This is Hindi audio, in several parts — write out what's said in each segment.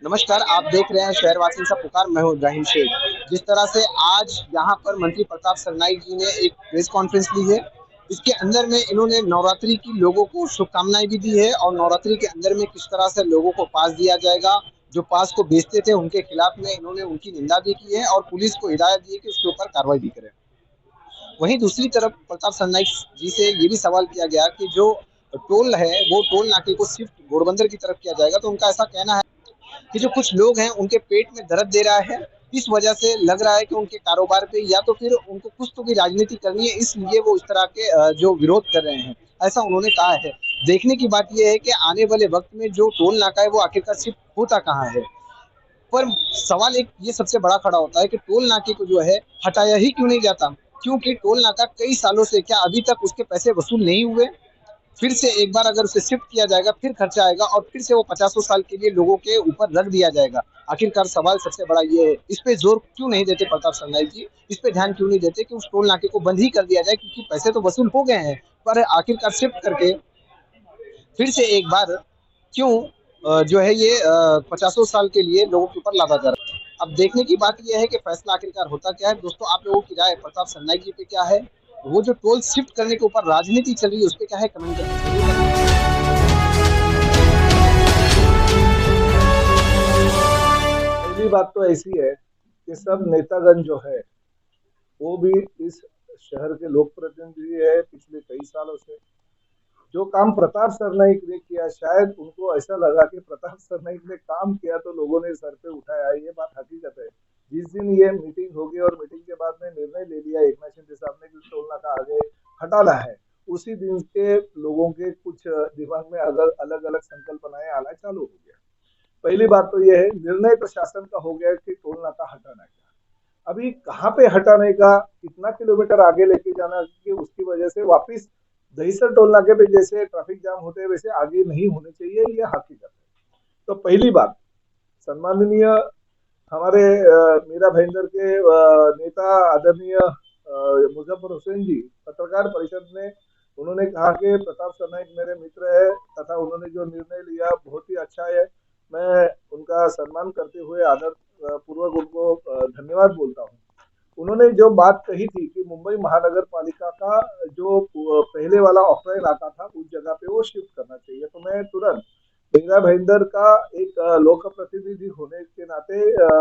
नमस्कार, आप देख रहे हैं शहरवासी का पुकार। मैं हूं रहीम शेख। जिस तरह से आज यहाँ पर मंत्री प्रताप सरनाईक जी ने एक प्रेस कॉन्फ्रेंस ली है, इसके अंदर में इन्होंने नवरात्रि की लोगों को शुभकामनाएं भी दी है और नवरात्रि के अंदर में किस तरह से लोगों को पास दिया जाएगा, जो पास को बेचते थे उनके खिलाफ में इन्होंने उनकी निंदा भी की है और पुलिस को हिदायत दी है कि उसके ऊपर कार्रवाई भी करे। वहीं दूसरी तरफ प्रताप सरनाईक जी से ये भी सवाल किया गया कि जो टोल है वो टोल नाके को शिफ्ट घोड़बंदर की तरफ किया जाएगा, तो उनका ऐसा कहना है कि जो कुछ लोग हैं उनके पेट में दर्द दे रहा है, इस वजह से लग रहा है कि उनके कारोबार पे या तो फिर उनको कुछ तो भी राजनीति करनी है, इसलिए वो इस तरह के जो विरोध कर रहे हैं, ऐसा उन्होंने कहा है। देखने की बात यह है कि आने वाले वक्त में जो टोल नाका है वो आखिरकार शिफ्ट होता कहाँ है। पर सवाल एक ये सबसे बड़ा खड़ा होता है कि टोल नाके को जो है हटाया ही क्यों नहीं जाता, क्योंकि टोल नाका कई सालों से क्या अभी तक उसके पैसे वसूल नहीं हुए। फिर से एक बार अगर उसे शिफ्ट किया जाएगा फिर खर्चा आएगा और फिर से वो 50 साल के लिए लोगों के ऊपर रख दिया जाएगा। आखिरकार सवाल सबसे बड़ा ये है, इस पे जोर क्यों नहीं देते प्रताप सरनाईक जी, इस पे ध्यान क्यों नहीं देते कि उस टोल नाके को बंद ही कर दिया जाए, क्योंकि पैसे तो वसूल हो गए हैं। पर आखिरकार शिफ्ट करके फिर से एक बार क्यों जो है ये 50 साल के लिए लोगों के ऊपर लादा जा रहा है। अब देखने की बात यह है कि फैसला आखिरकार होता क्या है। दोस्तों, आप लोगों की राय प्रताप सरनाईक जी पे क्या है, वो जो टोल शिफ्ट करने के ऊपर राजनीति चल रही है उस पर क्या है, कमेंट करके जरूर बताएं। पहली बात तो ऐसी है कि सब नेतागण जो है वो भी इस शहर के लोक प्रतिनिधि है पिछले कई सालों से। जो काम प्रताप सरनाईक ने किया, शायद उनको ऐसा लगा कि प्रताप सरनाईक ने काम किया तो लोगों ने सर पे उठाया। ये बात हकीकत है। जिस दिन ये मीटिंग होगी और मीटिंग के बाद में निर्णय ले लिया एकनाथ शिंदे साहब ने कि टोल नाका आगे हटाना है, उसी दिन के लोगों के कुछ दिमाग में अलग अलग अलग संकल्पनाएं आना चालू हो गया। पहली बात तो यह है, निर्णय प्रशासन का हो गया कि टोल नाका हटाना है। अभी कहाँ पे हटाने का, कितना किलोमीटर आगे लेके जाना कि उसकी वजह से वापिस दहीसर टोल नाके पे जैसे ट्रैफिक जाम होते हैं वैसे आगे नहीं होने चाहिए, ये हकीकत है। तो पहली बात, सम्माननीय हमारे मीरा भाईंदर के नेता आदरणीय मुजफ्फर हुसैन जी पत्रकार परिषद में उन्होंने कहा कि प्रताप सरनाईक मेरे मित्र है तथा उन्होंने जो निर्णय लिया बहुत ही अच्छा है। मैं उनका सम्मान करते हुए आदर पूर्वक उनको धन्यवाद बोलता हूँ। उन्होंने जो बात कही थी कि मुंबई महानगर पालिका का जो पहले वाला ऑफलाइन आता था उस जगह पे वो शिफ्ट करना चाहिए, तो मैं तुरंत मीरा भाईंदर का एक लोक प्रतिनिधि होने के नाते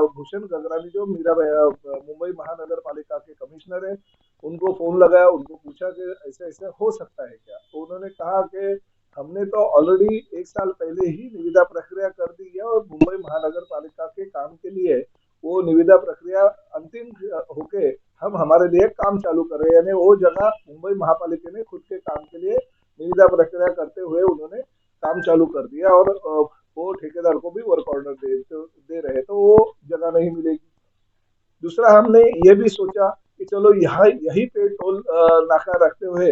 भूषण गगरानी जो मुंबई महानगर पालिका के कमिश्नर है उनको फोन लगाया, उनको पूछा कि ऐसे ऐसे हो सकता है क्या। तो उन्होंने कहा कि हमने तो ऑलरेडी एक साल पहले ही निविदा प्रक्रिया कर दी है और मुंबई महानगर पालिका के काम के लिए वो निविदा प्रक्रिया अंतिम होके हम हमारे लिए काम चालू कर रहे हैं। यानी वो जगह मुंबई महापालिका ने खुद के काम के लिए निविदा प्रक्रिया करते हुए उन्होंने काम चालू कर दिया और वो ठेकेदार को भी वर्क ऑर्डर दे रहे, तो वो जगह नहीं मिलेगी। दूसरा, हमने ये भी सोचा कि चलो यहाँ यही पे टोल नाका रखते हुए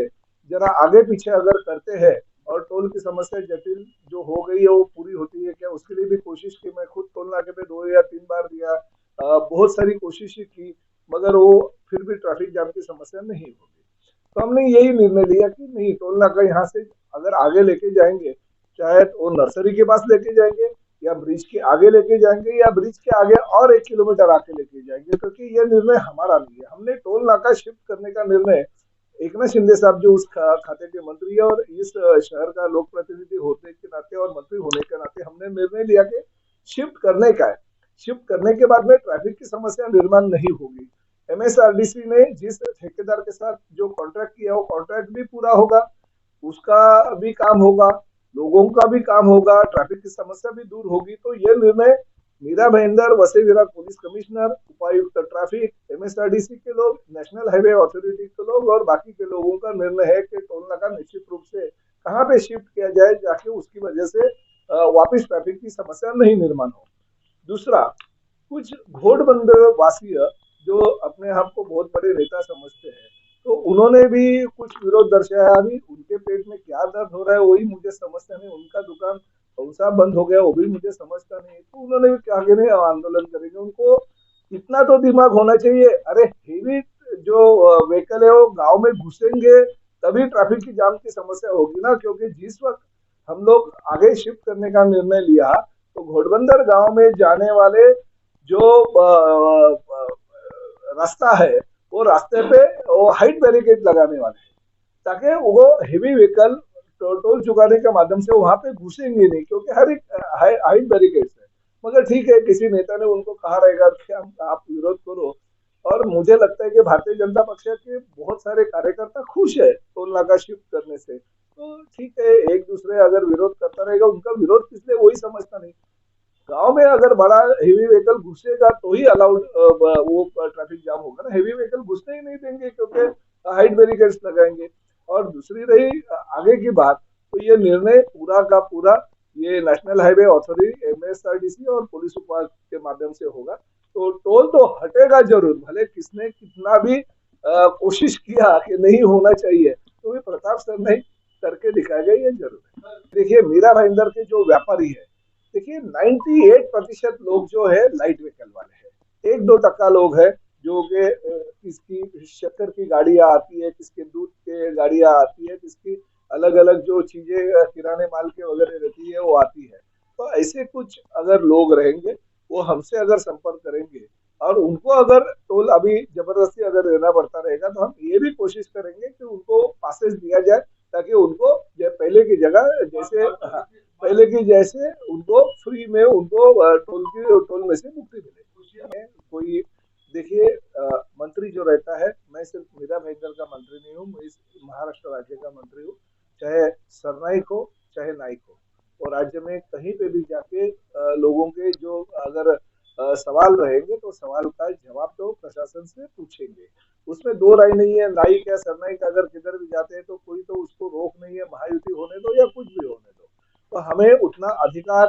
जरा आगे पीछे अगर करते हैं और टोल की समस्या जटिल जो हो गई है वो पूरी होती है क्या, उसके लिए भी कोशिश की। मैं खुद टोल नाके पे 2 या 3 बार दिया, बहुत सारी कोशिशें की, मगर वो फिर भी ट्रैफिक जाम की समस्या नहीं होगी। तो हमने यही निर्णय लिया कि नहीं, टोल नाका यहाँ से अगर आगे लेके जाएंगे, चाहे वो नर्सरी के पास लेके जाएंगे या ब्रिज के आगे लेके जाएंगे या ब्रिज के आगे और 1 किलोमीटर आगे लेके जाएंगे, क्योंकि ये निर्णय हमारा नहीं है। हमने टोल नाका शिफ्ट करने का निर्णय एकनाथ शिंदे साहब जो उस खाते के मंत्री है और इस शहर का लोक प्रतिनिधि होने के नाते और मंत्री होने के नाते हमने निर्णय लिया कि शिफ्ट करने का है। शिफ्ट करने के बाद में ट्रैफिक की समस्या निर्माण नहीं होगी। एमएसआरडीसी ने जिस ठेकेदार के साथ जो कॉन्ट्रैक्ट किया वो कॉन्ट्रैक्ट भी पूरा होगा, उसका भी काम होगा, लोगों का भी काम होगा, ट्रैफिक की समस्या भी दूर होगी। तो ये निर्णय मीरा भाईंदर, वसई विराट पुलिस कमिश्नर, उपायुक्त ट्रैफिक, एमएसआरडीसी के लोग, नेशनल हाईवे अथॉरिटी के लोग और बाकी के लोगों का निर्णय है कि टोल नाका निश्चित रूप से कहाँ पे शिफ्ट किया जाए जाके उसकी वजह से वापिस ट्रैफिक की समस्या नहीं निर्माण हो। दूसरा, कुछ घोड़बंद वासी जो अपने आप को बहुत बड़े नेता समझते हैं, तो उन्होंने भी कुछ विरोध दर्शाया। अभी उनके पेट में क्या दर्द हो रहा है वही मुझे समझता नहीं, उनका दुकान कौन सा बंद हो गया वो भी मुझे समझता नहीं, तो उन्होंने भी क्या आगे नहीं आंदोलन करेंगे। उनको इतना तो दिमाग होना चाहिए, अरे हेवी जो व्हीकल है वो गांव में घुसेंगे तभी ट्रैफिक की जाम की समस्या होगी ना, क्योंकि जिस वक्त हम लोग आगे शिफ्ट करने का निर्णय लिया तो घोड़बंदर गांव में जाने वाले जो रास्ता है, वो रास्ते पे वो हाइट बैरिकेड लगाने वाले हैं, ताकि वो हेवी व्हीकल टोल चुकाने के माध्यम से वहां पे घुसेंगे नहीं, क्योंकि हर एक हाइट बैरिकेड है। मगर ठीक है, किसी नेता ने उनको कहा रहेगा कि आप विरोध करो, और मुझे लगता है कि भारतीय जनता पक्ष के बहुत सारे कार्यकर्ता खुश है टोल नाका शिफ्ट करने से। तो ठीक है, एक दूसरे अगर विरोध करता रहेगा, उनका विरोध किस लिए वही समझता नहीं। गांव में अगर बड़ा हेवी व्हीकल घुसेगा तो ही अलाउड वो ट्रैफिक जाम होगा ना, हेवी व्हीकल घुसने ही नहीं देंगे क्योंकि हाइट बैरिकेड्स लगाएंगे। और दूसरी रही आगे की बात, तो ये निर्णय पूरा का पूरा ये नेशनल हाईवे अथॉरिटी, एमएसआरडीसी और पुलिस विभाग के माध्यम से होगा। तो टोल तो हटेगा जरूर, भले किसने कितना भी कोशिश किया कि नहीं होना चाहिए, तो भी प्रताप सर नहीं करके दिखाएगा, ये जरूर है। देखिए, मीरा भाईंदर के जो व्यापारी है, देखिए 98% लोग जो है लाइट व्हीकल वाले हैं, 1-2% लोग है जो कि किसकी शक्कर की गाड़ियां आती है, किसके दूध के गाड़ियां आती है, किसकी अलग अलग जो चीजें किराने माल के वगैरह रहती है वो आती है। तो ऐसे कुछ अगर लोग रहेंगे, वो हमसे अगर संपर्क करेंगे और उनको अगर टोल अभी जबरदस्ती अगर देना पड़ता रहेगा, तो हम ये भी कोशिश करेंगे कि उनको पासेस दिया जाए, ताकि उनको पहले की जगह जैसे पहले की जैसे उनको फ्री में उनको टोल में से मुक्ति मिले। कोई देखिए, मंत्री जो रहता है, मैं सिर्फ मीरा भाईंदर का मंत्री नहीं हूँ, मैं इस महाराष्ट्र राज्य का मंत्री हूँ। चाहे सरनाइक हो चाहे नाइक हो, तो राज्य में कहीं पे भी जाके लोगों के जो अगर सवाल रहेंगे, तो सवाल का जवाब तो प्रशासन से पूछेंगे, उसमें दो राय नहीं है। नाइक या सरनाइक अगर किधर भी जाते हैं तो कोई तो उसको रोक नहीं है, महायुति होने दो या कुछ भी होने दो। तो हमें उतना अधिकार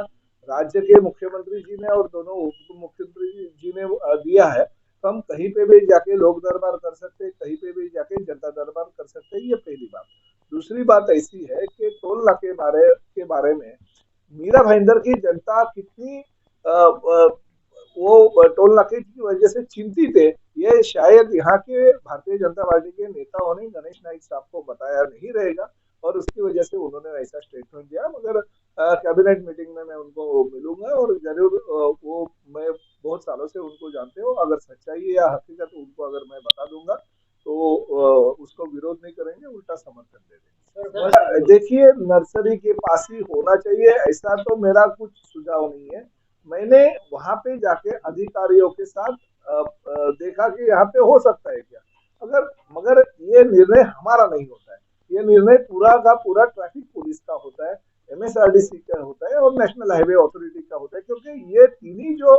राज्य के मुख्यमंत्री जी ने और दोनों उप मुख्यमंत्री जी ने दिया है, तो हम कहीं पे भी जाके लोक दरबार कर सकते हैं, कहीं पे भी जाके जनता दरबार कर सकते हैं। ये पहली बात। दूसरी बात ऐसी है कि टोल नाके के बारे में मीरा भाईंदर की जनता कितनी वो टोल नाके की वजह से चिंतित है, ये शायद यहाँ के भारतीय जनता पार्टी के नेताओं ने गणेश नाइक साहब को बताया नहीं रहेगा, और उसकी वजह से उन्होंने ऐसा स्टेटमेंट दिया। मगर कैबिनेट मीटिंग में मैं उनको मिलूंगा और जरूर वो मैं बहुत सालों से उनको जानते हो, अगर सच्चाई या हकीकत उनको अगर मैं बता दूंगा तो उसको विरोध नहीं करेंगे, उल्टा समर्थन दे देंगे। देखिए, नर्सरी के पास ही होना चाहिए ऐसा तो मेरा कुछ सुझाव नहीं है। मैंने वहां पे जाके अधिकारियों के साथ देखा कि यहाँ पे हो सकता है क्या, मगर ये निर्णय हमारा नहीं होता है, ये निर्णय पूरा का पूरा ट्रैफिक पुलिस का होता है, एमएसआरडीसी का होता है और नेशनल हाईवे अथॉरिटी का होता है, क्योंकि ये तीन ही जो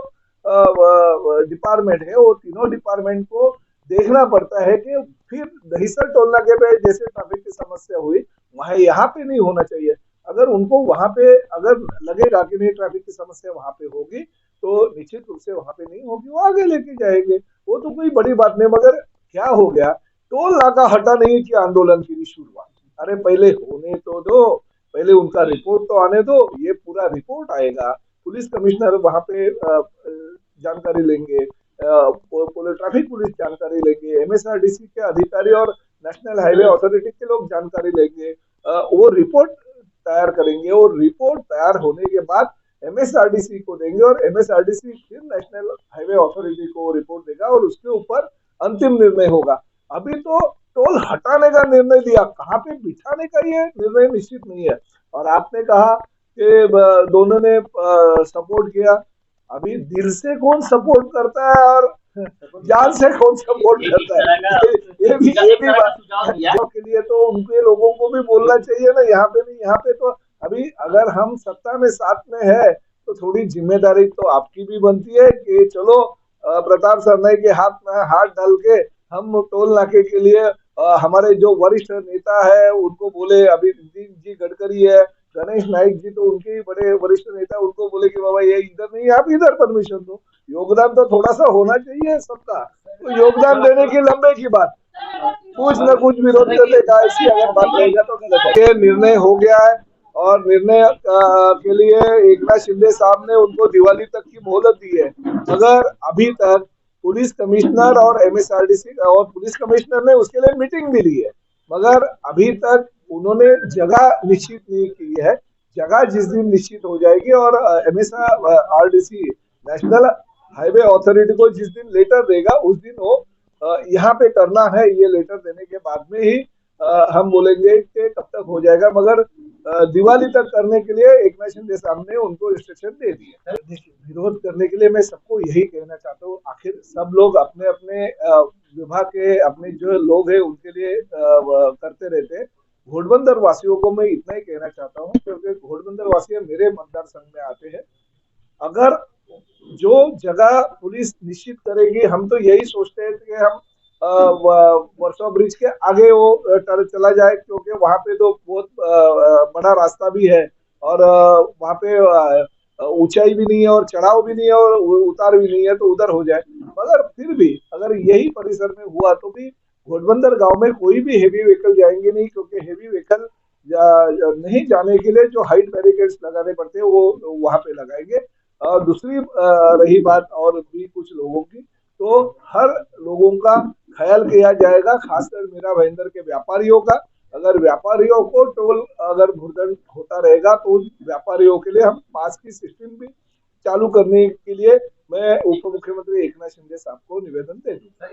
डिपार्टमेंट है, वो तीनों डिपार्टमेंट को देखना पड़ता है कि फिर दहिसर टोल नाके पे जैसे ट्रैफिक की समस्या हुई, वहां यहाँ पे नहीं होना चाहिए। अगर उनको वहां पे अगर लगेगा कि नहीं ट्रैफिक की समस्या वहां पे होगी, तो निश्चित रूप से वहां पे नहीं होगी, वो आगे लेके जाएंगे, वो तो कोई बड़ी बात नहीं। मगर क्या हो गया, टोल नाका हटा नहीं कि आंदोलन की भी शुरुआत। अरे पहले होने तो दो, पहले उनका रिपोर्ट तो आने दो, ये पूरा रिपोर्ट आएगा, पुलिस कमिश्नर वहां पे जानकारी लेंगे, ट्रैफिक पुलिस जानकारी लेंगे, एमएसआरडीसी के अधिकारी और नेशनल हाईवे अथॉरिटी के लोग जानकारी लेंगे, वो रिपोर्ट तैयार करेंगे, और रिपोर्ट तैयार होने के बाद एमएसआरडीसी को देंगे, और एमएसआरडीसी फिर नेशनल हाईवे अथॉरिटी को रिपोर्ट देगा, और उसके ऊपर अंतिम निर्णय होगा। अभी तो टोल हटाने का निर्णय लिया, कहाँ पे बिठाने का ये निर्णय निश्चित नहीं है। और आपने कहा कि दोनों ने सपोर्ट किया, अभी दिल से कौन सपोर्ट करता है और जान से कौन सपोर्ट करता है, ये भी बात के लिए तो उनके लोगों को भी बोलना चाहिए ना। यहाँ पे नहीं, यहाँ पे तो अभी अगर हम सत्ता में साथ में है, तो थोड़ी जिम्मेदारी तो आपकी भी बनती है कि चलो प्रताप सरनाइक के हाथ में हाथ डाल के हम टोल नाके के लिए हमारे जो वरिष्ठ नेता है उनको बोले, अभी जी गडकरी है, गणेश नाइक जी तो उनके बड़े वरिष्ठ नेता, उनको बोले कि बाबा ये इधर नहीं, आप इधर परमिशन दो। योगदान तो थोड़ा सा होना चाहिए सबका, तो योगदान देने की लंबे की बात, कुछ न कुछ विरोध करने का ऐसी अगर बात रहेगा तो गलत है। निर्णय हो गया है, और निर्णय के लिए एकनाथ शिंदे साहब ने उनको दिवाली तक की मोहलत दी है। अगर अभी तक पुलिस कमिश्नर और एमएसआरडीसी और पुलिस कमिश्नर ने उसके लिए मीटिंग भी ली है, मगर अभी तक उन्होंने जगह निश्चित नहीं की है। जगह जिस दिन निश्चित हो जाएगी और हमेशा आरडीसी नेशनल हाईवे अथॉरिटी को जिस दिन लेटर देगा उस दिन वो यहाँ पे करना है, ये लेटर देने के बाद में ही हम बोलेंगे कि कब तक हो जाएगा। मगर दिवाली तक करने के लिए एकनाथ शिंदे साहब ने उनको इंस्ट्रक्शन दे दिए। देखिए, विरोध करने के लिए मैं सबको यही कहना चाहता हूँ, आखिर सब लोग अपने अपने विभाग के अपने जो लोग हैं उनके लिए करते रहते हैं। घोड़बंदर वासियों को मैं इतना ही कहना चाहता हूँ, क्योंकि घोड़बंदर वासी मेरे मतदार संघ में आते हैं। अगर जो जगह पुलिस निश्चित करेगी, हम तो यही सोचते हैं कि हम वर्सों ब्रिज के आगे वो चला जाए, क्योंकि वहां पे तो बहुत बड़ा रास्ता भी है और वहां पे ऊंचाई भी नहीं है और चढ़ाव भी नहीं है और उतार भी नहीं है, तो उधर हो जाए। मगर फिर भी अगर यही परिसर में हुआ तो भी घोड़बंदर गांव में कोई भी हेवी व्हीकल जाएंगे नहीं, क्योंकि हेवी व्हीकल नहीं जाने के लिए जो हाइट बैरिकेड्स लगाने पड़ते हैं वो वहां पे लगाएंगे। दूसरी रही बात और भी कुछ लोगों की, तो हर लोगों का ख्याल किया जाएगा, खासकर मेरा भाईंदर के व्यापारियों का। अगर व्यापारियों को टोल अगर भुगतान होता रहेगा तो व्यापारियों के लिए हम पास की सिस्टम भी चालू करने के लिए मैं उप मुख्यमंत्री एकनाथ शिंदे साहब को निवेदन दे दूंगा।